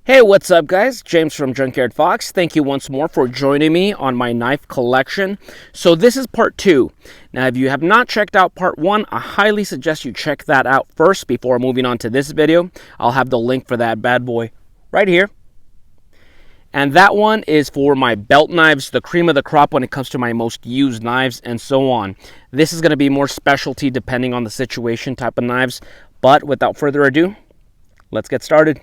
Hey, what's up guys? James from Junkyard Fox. Thank you once more for joining me on my knife collection. So this is part 2. Now if you have not checked out part 1, I highly suggest you check that out first before moving on to this video. I'll have the link for that bad boy right here. And that one is for my belt knives, the cream of the crop when it comes to my most used knives and so on. This is going to be more specialty depending on the situation type of knives. But without further ado, let's get started.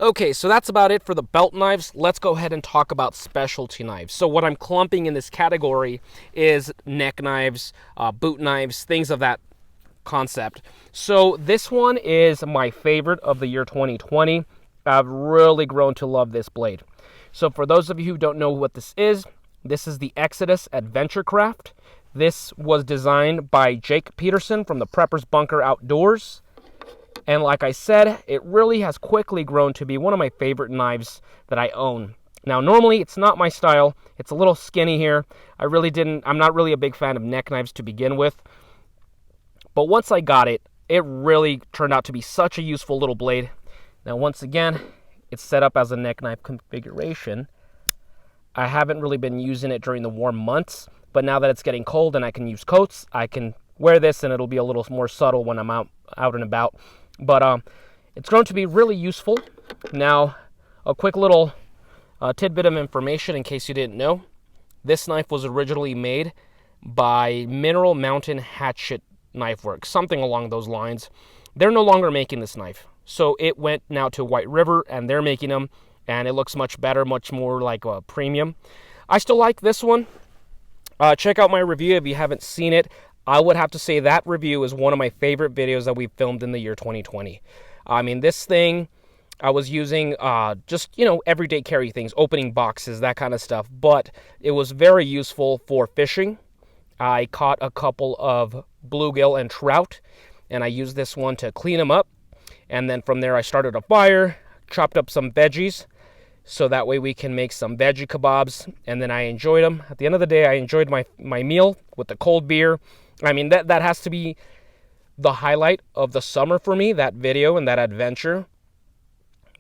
Okay, so that's about it for the belt knives. Let's go ahead and talk about specialty knives. So what I'm clumping in this category is neck knives, boot knives, things of that concept. So this one is my favorite of the year 2020. I've really grown to love this blade. So for those of you who don't know what this is the Exodus Adventurecraft. This was designed by Jake Peterson from the Prepper's Bunker Outdoors. And like I said, it really has quickly grown to be one of my favorite knives that I own. Now, normally it's not my style. It's a little skinny here. I'm not really a big fan of neck knives to begin with. But once I got it, it really turned out to be such a useful little blade. Now, once again, it's set up as a neck knife configuration. I haven't really been using it during the warm months, but now that it's getting cold and I can use coats, I can wear this and it'll be a little more subtle when I'm out and about. But it's grown to be really useful. Now, a quick little tidbit of information in case you didn't know. This knife was originally made by Mineral Mountain Hatchet Knife Works, something along those lines. They're no longer making this knife. So it went now to White River, and they're making them, and it looks much better, much more like a premium. I still like this one. Check out my review if you haven't seen it. I would have to say that review is one of my favorite videos that we've filmed in the year 2020. I mean, this thing I was using just, everyday carry things, opening boxes, that kind of stuff. But it was very useful for fishing. I caught a couple of bluegill and trout, and I used this one to clean them up. And then from there, I started a fire, chopped up some veggies, so that way we can make some veggie kebabs. And then I enjoyed them. At the end of the day, I enjoyed my meal with the cold beer. I mean, that has to be the highlight of the summer for me, that video and that adventure.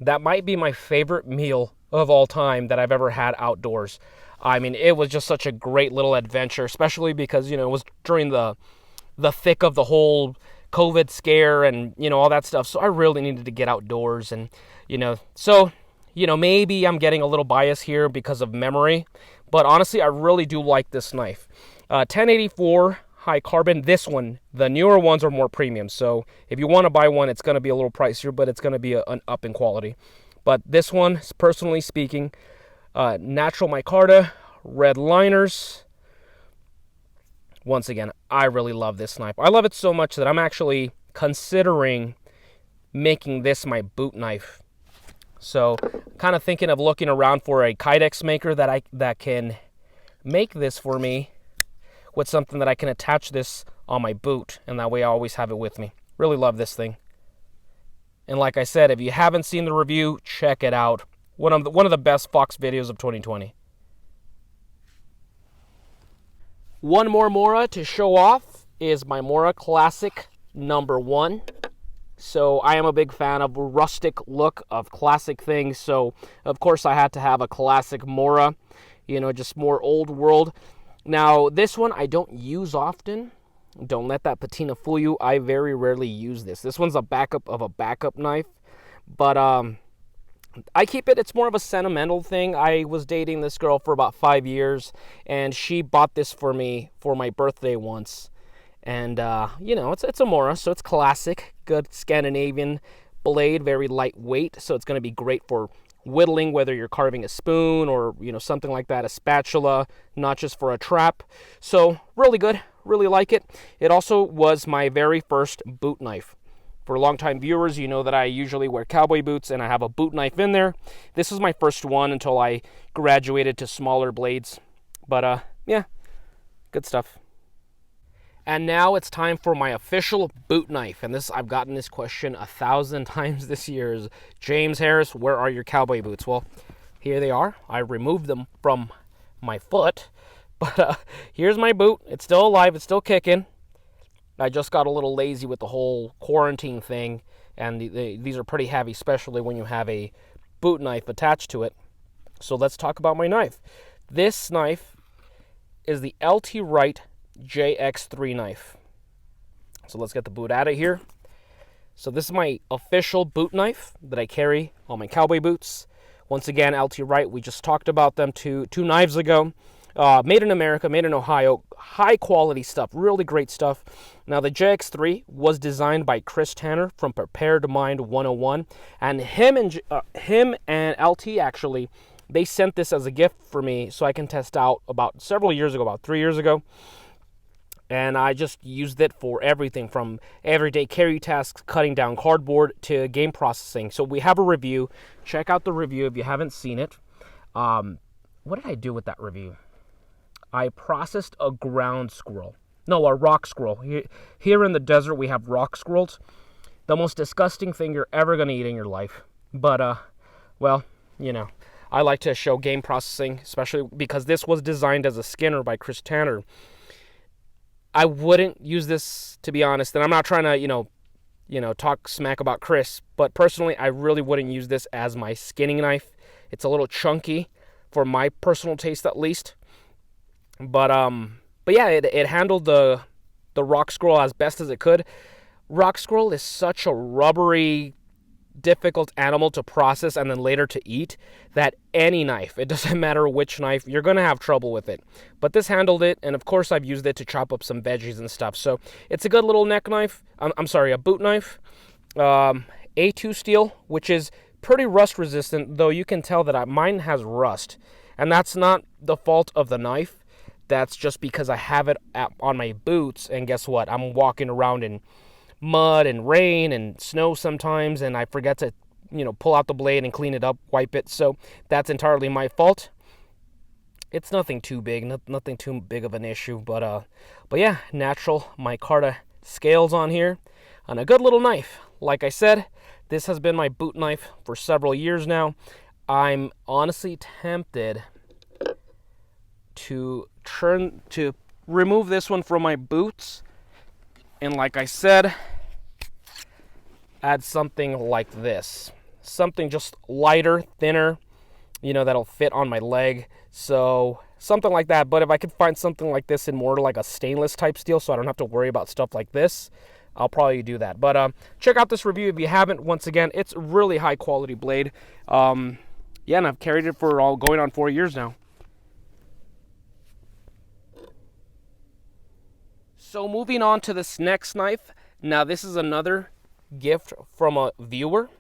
That might be my favorite meal of all time that I've ever had outdoors. I mean, it was just such a great little adventure, especially because, it was during the thick of the whole COVID scare and, all that stuff. So I really needed to get outdoors and, maybe I'm getting a little biased here because of memory. But honestly, I really do like this knife. 1084 high carbon. This one, the newer ones are more premium. So if you want to buy one, it's going to be a little pricier, but it's going to be an up in quality. But this one, personally speaking, natural micarta, red liners. Once again, I really love this knife. I love it so much that I'm actually considering making this my boot knife. So kind of thinking of looking around for a Kydex maker that can make this for me with something that I can attach this on my boot, and that way I always have it with me. Really love this thing. And like I said, if you haven't seen the review, check it out. One of the best Fox videos of 2020. One more Mora to show off is my Mora Classic #1. So I am a big fan of rustic look of classic things. So of course I had to have a classic Mora, just more old world. Now, this one I don't use often. Don't let that patina fool you. I very rarely use this. This one's a backup of a backup knife. But I keep it. It's more of a sentimental thing. I was dating this girl for about 5 years, and she bought this for me for my birthday once. And, it's a Mora, so it's classic. Good Scandinavian blade, very lightweight. So it's going to be great for whittling, whether you're carving a spoon or something like that, a spatula, not just for a trap. So really good, really like it. It also was my very first boot knife. For longtime viewers, you know that I usually wear cowboy boots and I have a boot knife in there. This was my first one until I graduated to smaller blades. But yeah, good stuff. And now it's time for my official boot knife. And I've gotten this question 1,000 times this year. Is, James Harris, where are your cowboy boots? Well, here they are. I removed them from my foot. But here's my boot. It's still alive. It's still kicking. I just got a little lazy with the whole quarantine thing and these are pretty heavy, especially when you have a boot knife attached to it. So let's talk about my knife. This knife is the LT Wright JX3 knife. So let's get the boot out of here. So this is my official boot knife that I carry on my cowboy boots. Once again, LT Wright, we just talked about them two knives ago. Made in America, made in Ohio, high quality stuff, really great stuff. Now the JX3 was designed by Chris Tanner from Preparedmind 101, and him and LT actually, they sent this as a gift for me so I can test out about several years ago, about 3 years ago. And I just used it for everything from everyday carry tasks, cutting down cardboard, to game processing. So we have a review. Check out the review if you haven't seen it. What did I do with that review? I processed a ground squirrel. No, a rock squirrel. Here in the desert, we have rock squirrels. The most disgusting thing you're ever going to eat in your life. But, well, you know, I like to show game processing, especially because this was designed as a skinner by Chris Tanner. I wouldn't use this, to be honest, and I'm not trying to, you know, talk smack about Chris, but personally, I really wouldn't use this as my skinning knife. It's a little chunky, for my personal taste at least. But yeah, it handled the rock squirrel as best as it could. Rock squirrel is such a rubbery, difficult animal to process and then later to eat that any knife, it doesn't matter which knife, you're going to have trouble with it. But this handled it, and of course I've used it to chop up some veggies and stuff. So it's a good little neck knife. I'm sorry, a boot knife. A2 steel, which is pretty rust resistant, though you can tell that mine has rust. And that's not the fault of the knife. That's just because I have it on my boots, and guess what? I'm walking around in mud and rain and snow sometimes, and I forget to, you know, pull out the blade and clean it up, wipe it. So that's entirely my fault. It's nothing too big, nothing too big of an issue. But yeah, natural micarta scales on here, and a good little knife. Like I said, this has been my boot knife for several years now. I'm honestly tempted to remove this one from my boots, and like I said, add something like this. Something just lighter, thinner, you know, that'll fit on my leg. So something like that. But if I could find something like this in more like a stainless type steel, so I don't have to worry about stuff like this, I'll probably do that. But check out this review if you haven't. Once again, it's a really high quality blade. Yeah, and I've carried it for going on 4 years now. So moving on to this next knife. Now this is another gift from a viewer.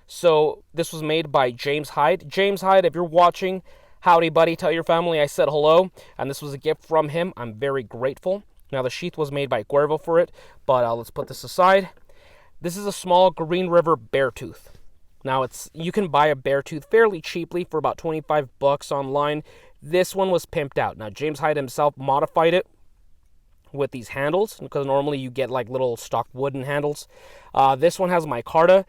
So this was made by James Hyde. James Hyde, if you're watching, howdy buddy, tell your family I said hello. And this was a gift from him. I'm very grateful. Now the sheath was made by Cuervo for it, but let's put this aside. This is a small Green River Beartooth. Now you can buy a Beartooth fairly cheaply for about 25 bucks online. This one was pimped out. Now James Hyde himself modified it with these handles, because normally you get like little stock wooden handles. This one has micarta.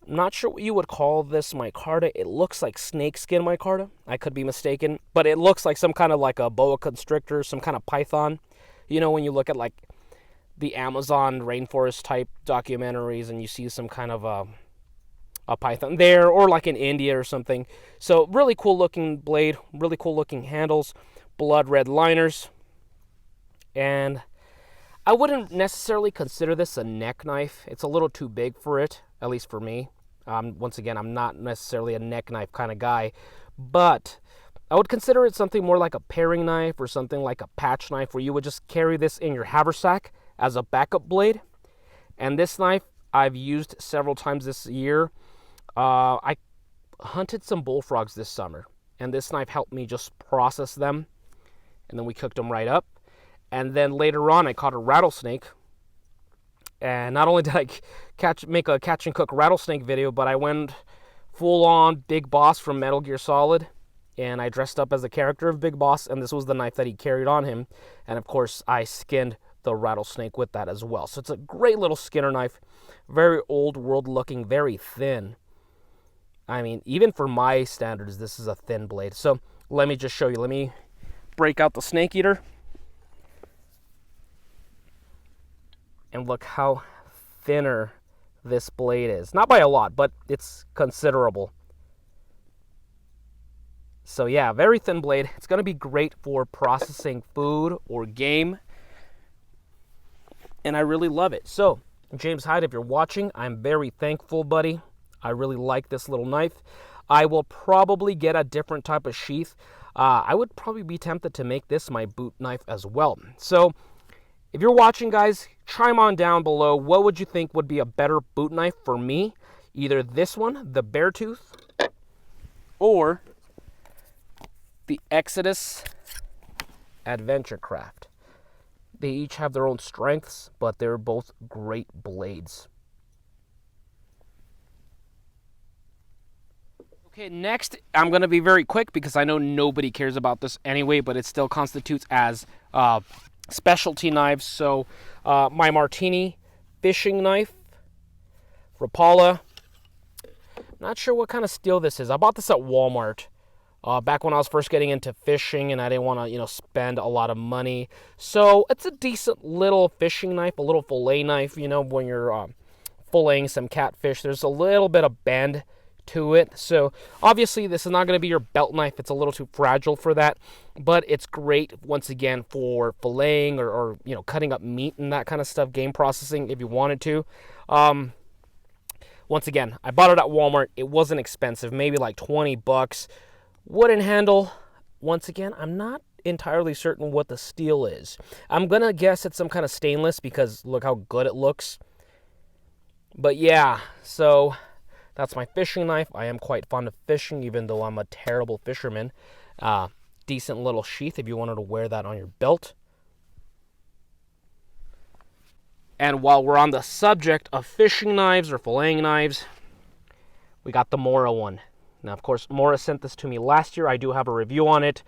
I'm not sure what you would call this micarta. It looks like snakeskin micarta. I could be mistaken, but it looks like some kind of like a boa constrictor, some kind of python. You know, when you look at like the Amazon rainforest type documentaries and you see some kind of a python there, or like in India or something. So really cool looking blade, really cool looking handles, blood red liners. And I wouldn't necessarily consider this a neck knife. It's a little too big for it, at least for me. Once again, I'm not necessarily a neck knife kind of guy, but I would consider it something more like a paring knife or something like a patch knife, where you would just carry this in your haversack as a backup blade. And this knife I've used several times this year. I hunted some bullfrogs this summer, and this knife helped me just process them, and then we cooked them right up. And then later on, I caught a rattlesnake. And not only did I make a catch and cook rattlesnake video, but I went full on Big Boss from Metal Gear Solid. And I dressed up as the character of Big Boss, and this was the knife that he carried on him. And of course, I skinned the rattlesnake with that as well. So it's a great little skinner knife. Very old world looking, very thin. I mean, even for my standards, this is a thin blade. So let me just show you. Let me break out the snake eater. And look how thinner this blade is. Not by a lot, but it's considerable. So yeah, very thin blade. It's going to be great for processing food or game. And I really love it. So, James Hyde, if you're watching, I'm very thankful, buddy. I really like this little knife. I will probably get a different type of sheath. I would probably be tempted to make this my boot knife as well. So, if you're watching, guys, chime on down below. What would you think would be a better boot knife for me? Either this one, the Beartooth, or the Exodus Adventurecraft. They each have their own strengths, but they're both great blades. Okay, next, I'm going to be very quick because I know nobody cares about this anyway, but it still constitutes as specialty knives. So, my Marttiini fishing knife, Rapala. Not sure what kind of steel this is. I bought this at Walmart. Back when I was first getting into fishing and I didn't want to, spend a lot of money. So it's a decent little fishing knife, a little fillet knife, when you're filleting some catfish. There's a little bit of bend to it. So obviously this is not going to be your belt knife. It's a little too fragile for that. But it's great, once again, for filleting or cutting up meat and that kind of stuff, game processing if you wanted to. Once again, I bought it at Walmart. It wasn't expensive, maybe like $20. Wooden handle, once again, I'm not entirely certain what the steel is. I'm going to guess it's some kind of stainless because look how good it looks. But yeah, so that's my fishing knife. I am quite fond of fishing, even though I'm a terrible fisherman. Decent little sheath if you wanted to wear that on your belt. And while we're on the subject of fishing knives or filleting knives, we got the Mora one. Now, of course, Mora sent this to me last year. I do have a review on it.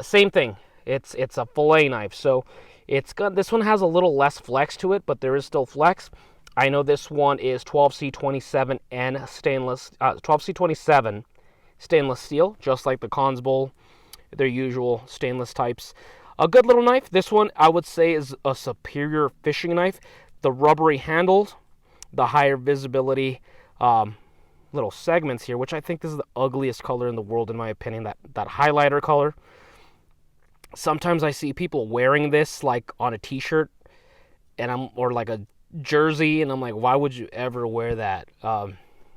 Same thing. It's a fillet knife. So this one has a little less flex to it, but there is still flex. I know this one is 12C27N stainless, 12C27 stainless steel, just like the Consbull, their usual stainless types. A good little knife. This one, I would say, is a superior fishing knife. The rubbery handles, the higher visibility, little segments here, which I think this is the ugliest color in the world in my opinion, that highlighter color. Sometimes I see people wearing this like on a t-shirt or like a jersey, and I'm like, why would you ever wear that?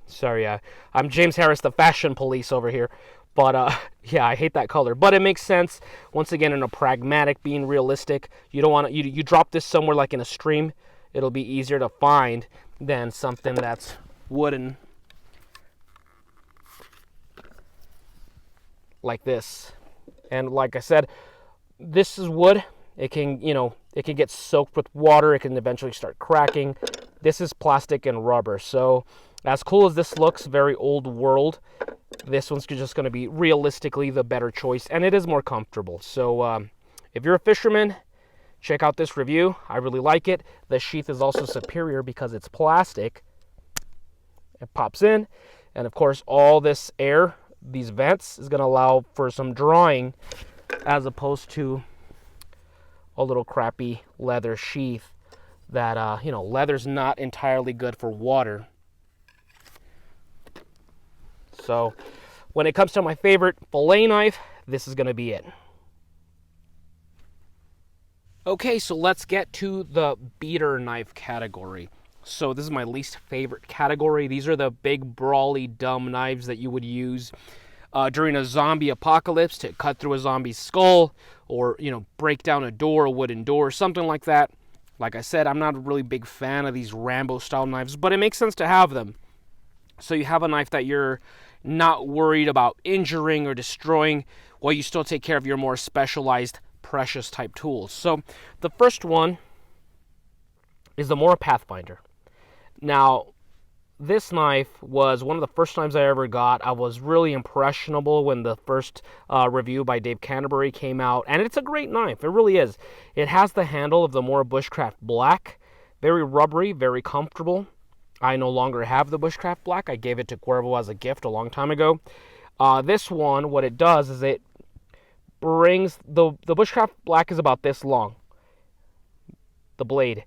Sorry, I'm James Harris, the fashion police over here, but yeah, I hate that color, but it makes sense. Once again, in a pragmatic, being realistic, you don't want to, you drop this somewhere like in a stream, it'll be easier to find than something that's wooden like this. And like I said, this is wood. It can, it can get soaked with water. It can eventually start cracking. This is plastic and rubber. So as cool as this looks, very old world, this one's just going to be realistically the better choice, and it is more comfortable. So if you're a fisherman, check out this review. I really like it. The sheath is also superior because it's plastic. It pops in, and of course all this air, these vents, is going to allow for some drawing as opposed to a little crappy leather sheath that, leather's not entirely good for water. So when it comes to my favorite fillet knife, this is going to be it. Okay, so let's get to the beater knife category. So this is my least favorite category. These are the big, brawly, dumb knives that you would use during a zombie apocalypse to cut through a zombie's skull or, break down a door, a wooden door, something like that. Like I said, I'm not a really big fan of these Rambo-style knives, but it makes sense to have them. So you have a knife that you're not worried about injuring or destroying while you still take care of your more specialized, precious type tools. So the first one is the Morakniv Pathfinder. Now, this knife was one of the first knives I ever got. I was really impressionable when the first review by Dave Canterbury came out, and it's a great knife. It really is. It has the handle of the Bushcraft Black. Very rubbery, very comfortable. I no longer have the Bushcraft Black. I gave it to Cuervo as a gift a long time ago. This one, what it does is it brings, the Bushcraft Black is about this long, the blade.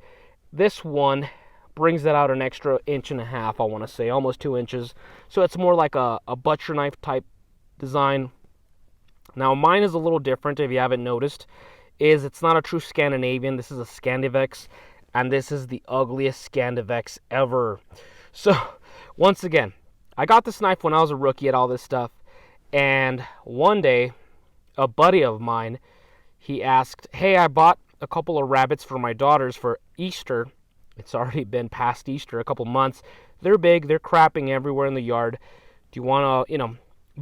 This one brings it out an extra 1.5 inches, I want to say, almost 2 inches. So it's more like a butcher knife type design. Now mine is a little different, if you haven't noticed, is it's not a true Scandinavian. This is a Scandivex, and this is the ugliest Scandivex ever. So once again, I got this knife when I was a rookie at all this stuff, and one day a buddy of mine, he asked, hey, I bought a couple of rabbits for my daughters for Easter. It's already been past Easter, a couple months. They're big, they're crapping everywhere in the yard. Do you want to,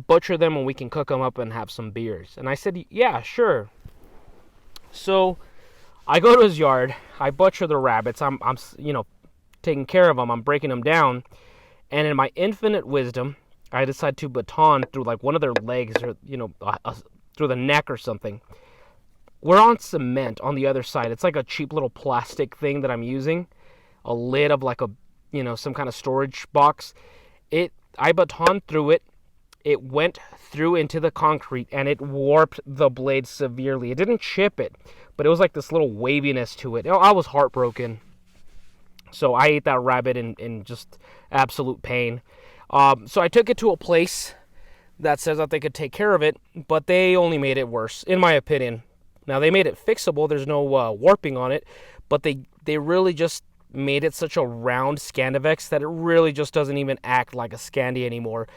butcher them and we can cook them up and have some beers? And I said, yeah, sure. So I go to his yard, I butcher the rabbits, I'm taking care of them, I'm breaking them down, and in my infinite wisdom, I decide to baton through like one of their legs, or through the neck or something. We're on cement on the other side. It's like a cheap little plastic thing that I'm using, a lid of like a some kind of storage box. I baton through it. It went through into the concrete and it warped the blade severely. It didn't chip it, but it was like this little waviness to it. I was heartbroken. So I ate that rabbit in just absolute pain. So I took it to a place that says that they could take care of it, but they only made it worse, in my opinion. Now, they made it fixable. There's no warping on it, but they really just made it such a round Scandivex that it really just doesn't even act like a Scandi anymore.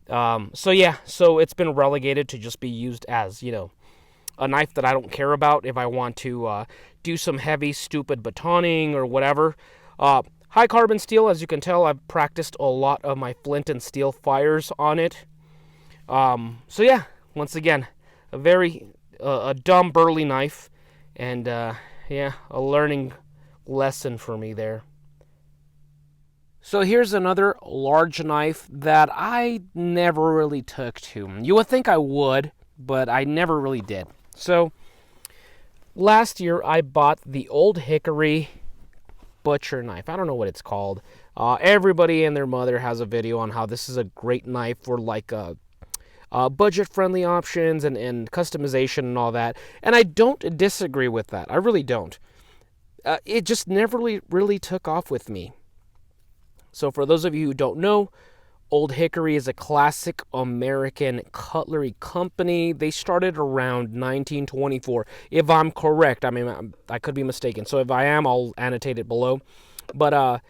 So it's been relegated to just be used as, a knife that I don't care about if I want to do some heavy, stupid batoning or whatever. High carbon steel, as you can tell, I've practiced a lot of my flint and steel fires on it. Once again, a dumb, burly knife, and a learning lesson for me there. So here's another large knife that I never really took to. You would think I would, but I never really did. So last year I bought the old Hickory butcher knife. I don't know what it's called. Everybody and their mother has a video on how this is a great knife for like budget-friendly options and customization and all that. And I don't disagree with that. I really don't. It just never really took off with me. So for those of you who don't know, Old Hickory is a classic American cutlery company. They started around 1924, if I'm correct. I mean, I could be mistaken. So if I am, I'll annotate it below. But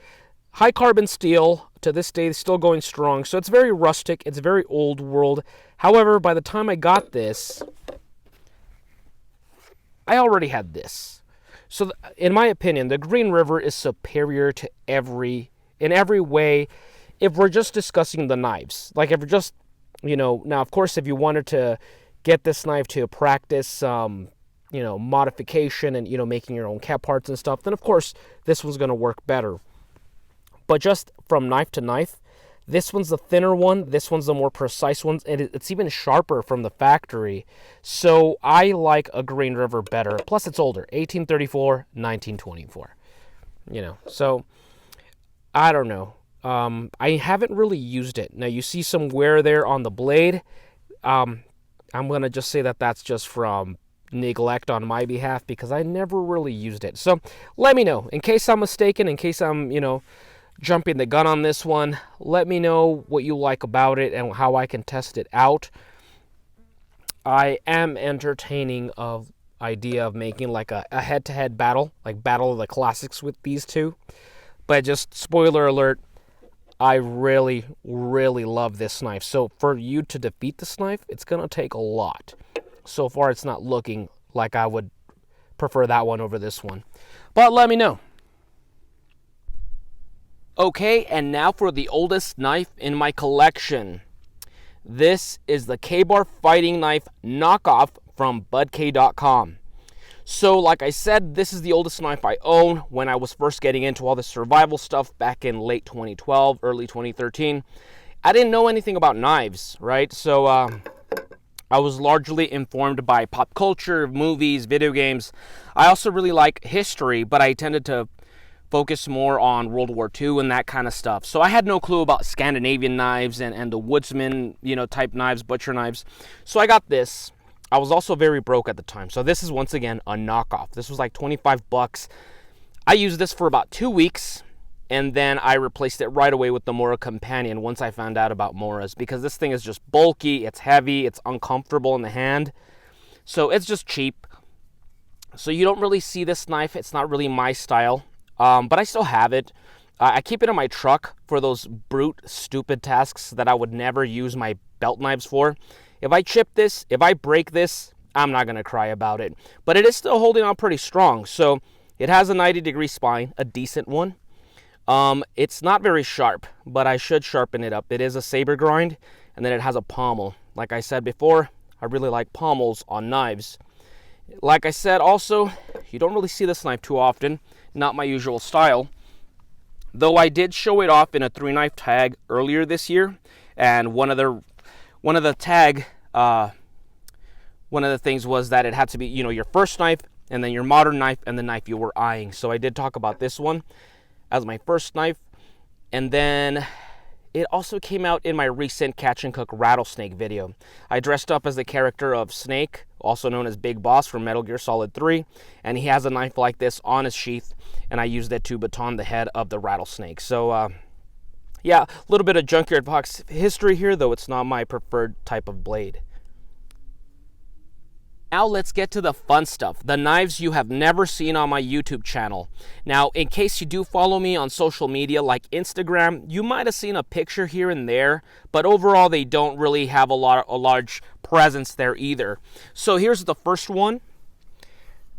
high carbon steel, to this day, is still going strong. So it's very rustic. It's very old world. However, by the time I got this, I already had this. So in my opinion, the Green River is superior to in every way, if we're just discussing the knives. Like if we're just, now of course if you wanted to get this knife to practice modification and making your own cap parts and stuff, then of course this one's going to work better. But just from knife to knife, this one's the thinner one, this one's the more precise one, and it's even sharper from the factory. So I like a Green River better. Plus it's older, 1834, 1924. So I don't know. I haven't really used it. Now you see some wear there on the blade. I'm going to just say that that's just from neglect on my behalf because I never really used it. So let me know. In case I'm mistaken, in case I'm, jumping the gun on this one, let me know what you like about it and how I can test it out. I am entertaining of idea of making like a head-to-head battle, like Battle of the Classics with these two. But just spoiler alert, I really, really love this knife. So for you to defeat this knife, it's going to take a lot. So far, it's not looking like I would prefer that one over this one. But let me know. Okay, and now for the oldest knife in my collection. This is the Kabar fighting knife knockoff from BudK.com. So, like I said, this is the oldest knife I own. When I was first getting into all the survival stuff back in late 2012, early 2013, I didn't know anything about knives, right? So, I was largely informed by pop culture, movies, video games. I also really like history, but I tended to focus more on World War II and that kind of stuff. So I had no clue about Scandinavian knives and the woodsman, type knives, butcher knives. So I got this. I was also very broke at the time. So this is once again a knockoff. This was like $25. I used this for about 2 weeks And then I replaced it right away with the Mora Companion once I found out about Moras, because this thing is just bulky, it's heavy, it's uncomfortable in the hand. So it's just cheap. So you don't really see this knife. It's not really my style, but I still have it. I keep it in my truck for those brute, stupid tasks that I would never use my belt knives for. If I chip this, if I break this, I'm not going to cry about it. But it is still holding on pretty strong. So it has a 90-degree spine, a decent one. It's not very sharp, but I should sharpen it up. It is a saber grind, and then it has a pommel. Like I said before, I really like pommels on knives. Like I said also, you don't really see this knife too often. Not my usual style. Though I did show it off in a 3-knife tag earlier this year, and one of the things was that it had to be, you know, your first knife, and then your modern knife, and the knife you were eyeing. So I did talk about this one as my first knife, and then it also came out in my recent Catch and Cook Rattlesnake video. I dressed up as the character of Snake, also known as Big Boss from Metal Gear Solid 3, and he has a knife like this on his sheath, and I used it to baton the head of the rattlesnake. So, yeah, a little bit of Junkyard Fox history here, though it's not my preferred type of blade. Now let's get to the fun stuff, the knives you have never seen on my YouTube channel. Now, in case you do follow me on social media like Instagram, you might have seen a picture here and there, but overall they don't really have a large presence there either. So here's the first one.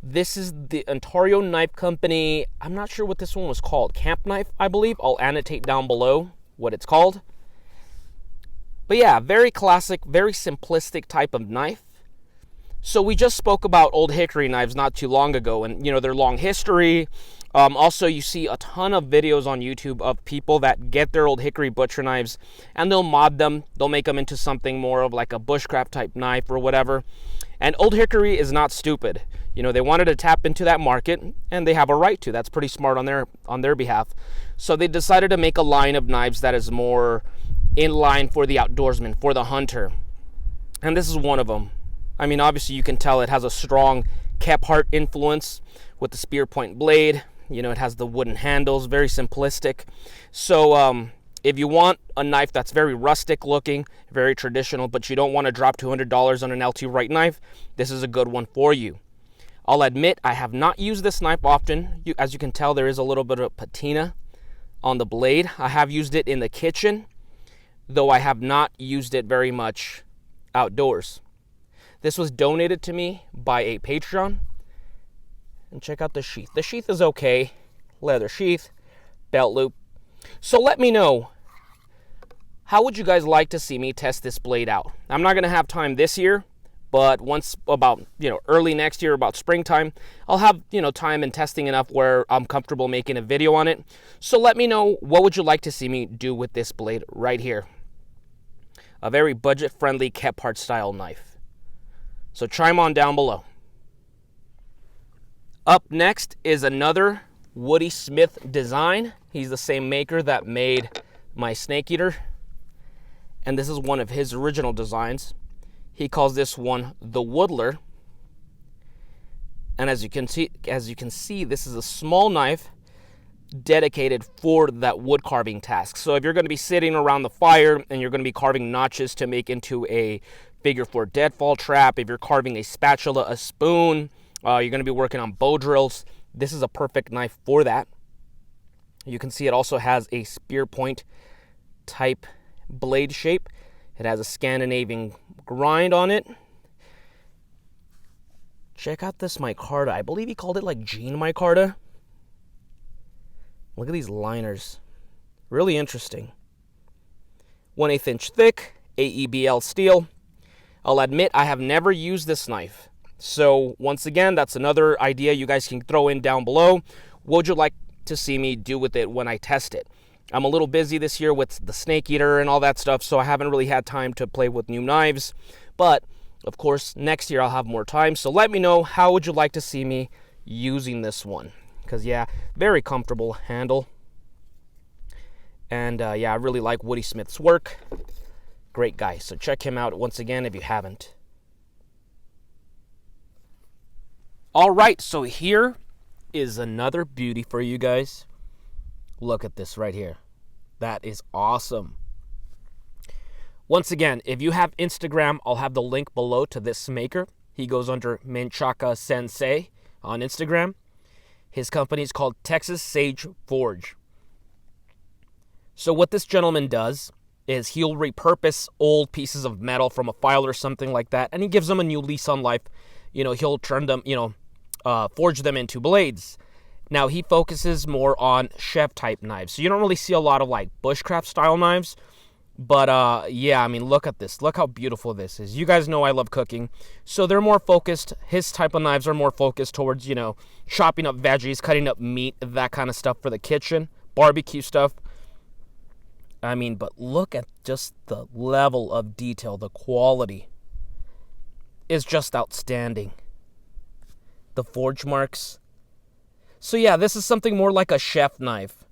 This is the Ontario Knife Company. I'm not sure what this one was called. Camp Knife, I believe. I'll annotate down below what it's called. But yeah, very classic, very simplistic type of knife. So we just spoke about old hickory knives not too long ago, and you know, their long history. Also, you see a ton of videos on YouTube of people that get their old hickory butcher knives and they'll mod them. They'll make them into something more of like a bushcraft type knife or whatever. And old hickory is not stupid. You know, they wanted to tap into that market, and they have a right to. That's pretty smart on their behalf. So they decided to make a line of knives that is more in line for the outdoorsman, for the hunter. And this is one of them. I mean, obviously you can tell it has a strong Kephart influence with the spear point blade. You know, it has the wooden handles, very simplistic. So if you want a knife that's very rustic looking, very traditional, but you don't want to drop $200 on an LT Wright knife, this is a good one for you. I'll admit I have not used this knife often. As you can tell, there is a little bit of patina on the blade. I have used it in the kitchen, though I have not used it very much outdoors. This was donated to me by a Patreon. And check out the sheath. The sheath is okay. Leather sheath, belt loop. So let me know, how would you guys like to see me test this blade out? I'm not going to have time this year, but once about, early next year, about springtime, I'll have, time and testing enough where I'm comfortable making a video on it. So let me know, what would you like to see me do with this blade right here? A very budget-friendly Kephart style knife. So chime on down below. Up next is another Woody Smith design. He's the same maker that made my Snake Eater. And this is one of his original designs. He calls this one the Woodler. And as you can see, this is a small knife dedicated for that wood carving task. So if you're going to be sitting around the fire and you're going to be carving notches to make into a figure 4 deadfall trap, if you're carving a spatula, a spoon, you're going to be working on bow drills, this is a perfect knife for that. You can see it also has a spear point type blade shape. It has a Scandinavian grind on it. Check out this micarta. I believe he called it like jean micarta. Look at these liners. Really interesting. 1/8 inch thick, AEBL steel. I'll admit I have never used this knife. So once again, that's another idea you guys can throw in down below. What would you like to see me do with it when I test it? I'm a little busy this year with the Snake Eater and all that stuff, so I haven't really had time to play with new knives. But of course, next year I'll have more time. So let me know, how would you like to see me using this one? Because yeah, very comfortable handle. And yeah, I really like Woody Smith's work. Great guy. So check him out once again if you haven't. All right, so here is another beauty for you guys. Look at this right here. That is awesome. Once again, if you have Instagram, I'll have the link below to this maker. He goes under Menchacasensei on Instagram. His company is called Texas Sage Forge. So what this gentleman does is he'll repurpose old pieces of metal from a file or something like that, and he gives them a new lease on life. He'll turn them, forge them into blades. Now, he focuses more on chef-type knives. So you don't really see a lot of, like, Bushcraft-style knives. But, yeah, I mean, look at this. Look how beautiful this is. You guys know I love cooking. So they're more focused. His type of knives are more focused towards, chopping up veggies, cutting up meat, that kind of stuff for the kitchen. Barbecue stuff. I mean, but look at just the level of detail. The quality is just outstanding. The forge marks. So yeah, this is something more like a chef knife.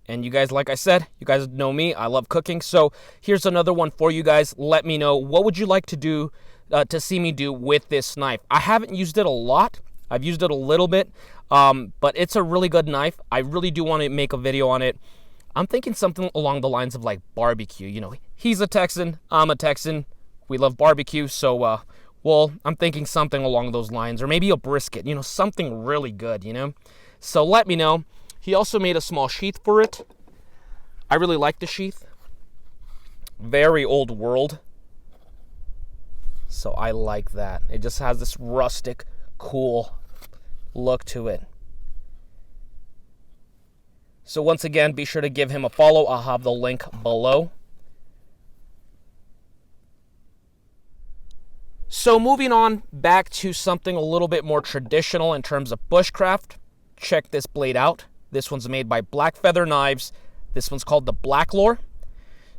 And you guys, like I said, you guys know me. I love cooking. So here's another one for you guys. Let me know, what would you like to do, to see me do with this knife? I haven't used it a lot. I've used it a little bit. But it's a really good knife. I really do want to make a video on it. I'm thinking something along the lines of like barbecue. He's a Texan. I'm a Texan. We love barbecue. So, well, I'm thinking something along those lines, or maybe a brisket, something really good, So let me know. He also made a small sheath for it. I really like the sheath. Very old world. So I like that. It just has this rustic, cool look to it. So once again, be sure to give him a follow. I'll have the link below. So moving on back to something a little bit more traditional in terms of bushcraft. Check this blade out. This one's made by Blackfeather Knives. This one's called the Blacklore.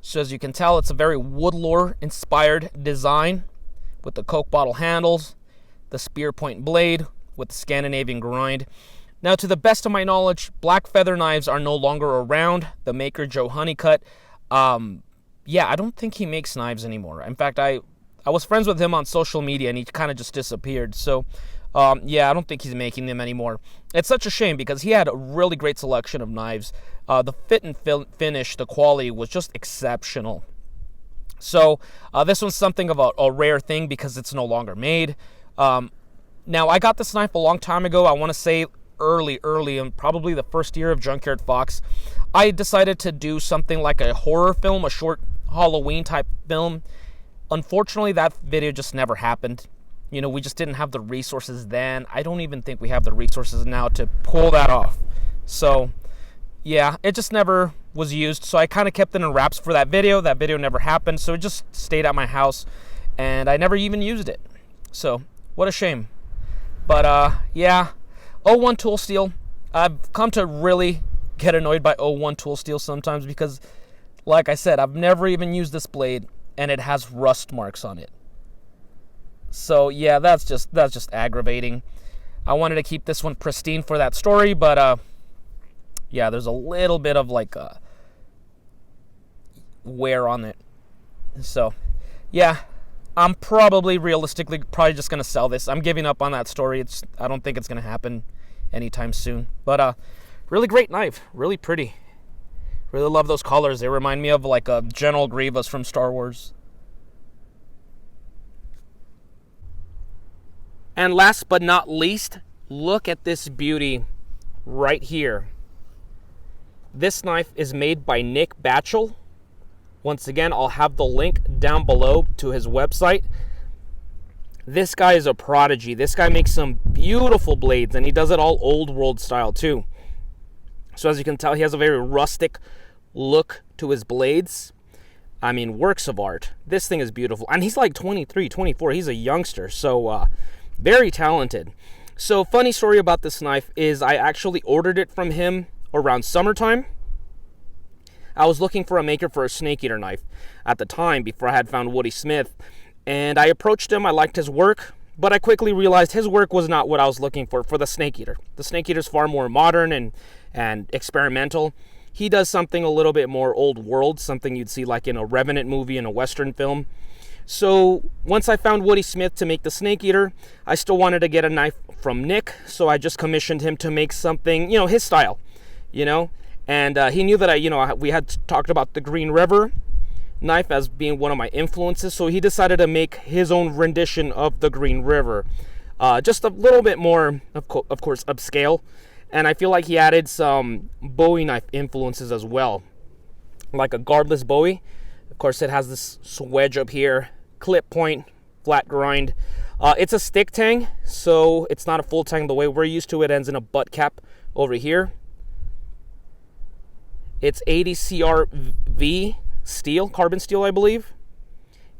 So as you can tell, it's a very Woodler inspired design with the Coke bottle handles, the spear point blade with the Scandinavian grind. Now, to the best of my knowledge, Blackfeather Knives are no longer around. The maker, Joe Honeycutt, yeah, I don't think he makes knives anymore. In fact, I was friends with him on social media, and he kind of just disappeared. So, yeah, I don't think he's making them anymore. It's such a shame because he had a really great selection of knives. The fit and finish, the quality was just exceptional. So, this one's something of a rare thing because it's no longer made. Now, I got this knife a long time ago. I want to say early, and probably the first year of Junkyard Fox. I decided to do something like a horror film, a short Halloween type film. Unfortunately, that video just never happened. We just didn't have the resources then. I don't even think we have the resources now to pull that off. So, yeah, it just never was used. So I kind of kept it in wraps for that video. That video never happened. So it just stayed at my house, and I never even used it. So, what a shame. But, yeah, 01 tool steel. I've come to really get annoyed by 01 tool steel sometimes because, like I said, I've never even used this blade, and it has rust marks on it. So yeah, that's just aggravating. I wanted to keep this one pristine for that story, but yeah, there's a little bit of like wear on it. So yeah, I'm realistically just gonna sell this. I'm giving up on that story. I don't think it's gonna happen anytime soon. But really great knife, really pretty. Really love those colors. They remind me of like a General Grievous from Star Wars. And last but not least, look at this beauty right here. This knife is made by Nick Batchel. Once again, I'll have the link down below to his website. This guy is a prodigy. This guy makes some beautiful blades, and he does it all old world style too. So as you can tell, he has a very rustic look to his blades. I mean, works of art. This thing is beautiful. And he's like 23, 24. He's a youngster. So, very talented. So, funny story about this knife is I actually ordered it from him around summertime. I was looking for a maker for a snake eater knife at the time before I had found Woody Smith. And I approached him. I liked his work. But I quickly realized his work was not what I was looking for the snake eater. The snake eater is far more modern and experimental. He does something a little bit more old world, something you'd see like in a Revenant movie, in a Western film. So once I found Woody Smith to make the snake eater, I still wanted to get a knife from Nick, so I just commissioned him to make something, his style, And he knew that we had talked about the Green River knife as being one of my influences, so he decided to make his own rendition of the Green River, just a little bit more, of course, upscale. And I feel like he added some Bowie knife influences as well, like a guardless Bowie. Of course, it has this wedge up here, clip point, flat grind. It's a stick tang, so it's not a full tang the way we're used to. It ends in a butt cap over here. It's 80 CRV steel, carbon steel, I believe,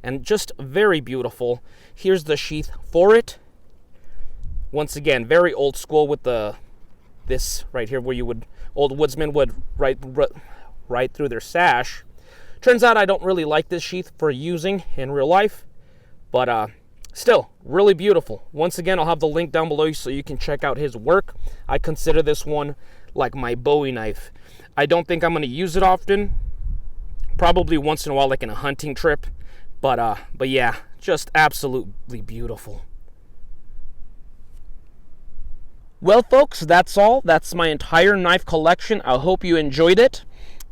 and just very beautiful. Here's the sheath for it. Once again, very old school with this right here, where old woodsmen would ride through their sash. Turns out I don't really like this sheath for using in real life, but still really beautiful. Once again, I'll have the link down below so you can check out his work. I consider this one like my Bowie knife. I don't think I'm going to use it often. Probably once in a while, like in a hunting trip, but yeah, just absolutely beautiful. Well, folks, that's all. That's my entire knife collection. I hope you enjoyed it.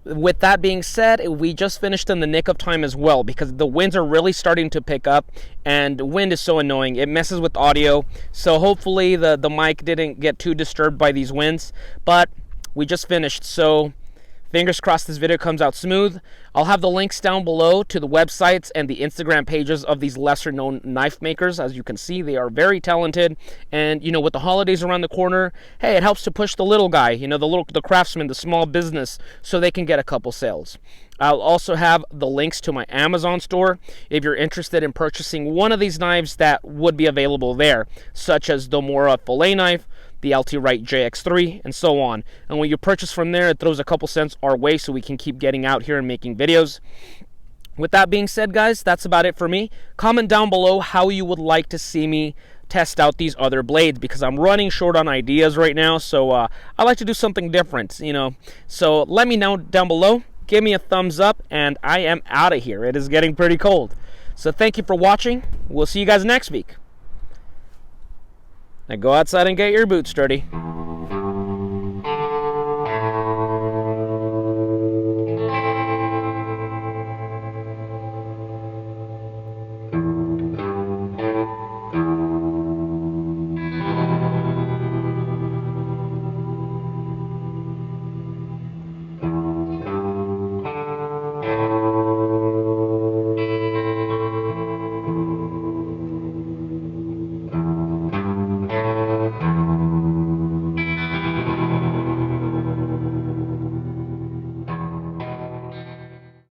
With that being said, we just finished in the nick of time as well, because the winds are really starting to pick up, and wind is so annoying. It messes with audio, so hopefully the mic didn't get too disturbed by these winds, but we just finished, so fingers crossed this video comes out smooth. I'll have the links down below to the websites and the Instagram pages of these lesser known knife makers. As you can see, they are very talented. And, with the holidays around the corner, hey, it helps to push the little guy, the craftsman, the small business, so they can get a couple sales. I'll also have the links to my Amazon store if you're interested in purchasing one of these knives that would be available there, such as the Mora Fillet knife, the LT Wright JX3, and so on. And when you purchase from there, it throws a couple cents our way so we can keep getting out here and making videos. With that being said, guys, that's about it for me. Comment down below how you would like to see me test out these other blades, because I'm running short on ideas right now, so I like to do something different, So let me know down below. Give me a thumbs up, and I am out of here. It is getting pretty cold. So thank you for watching. We'll see you guys next week. Now go outside and get your boots dirty.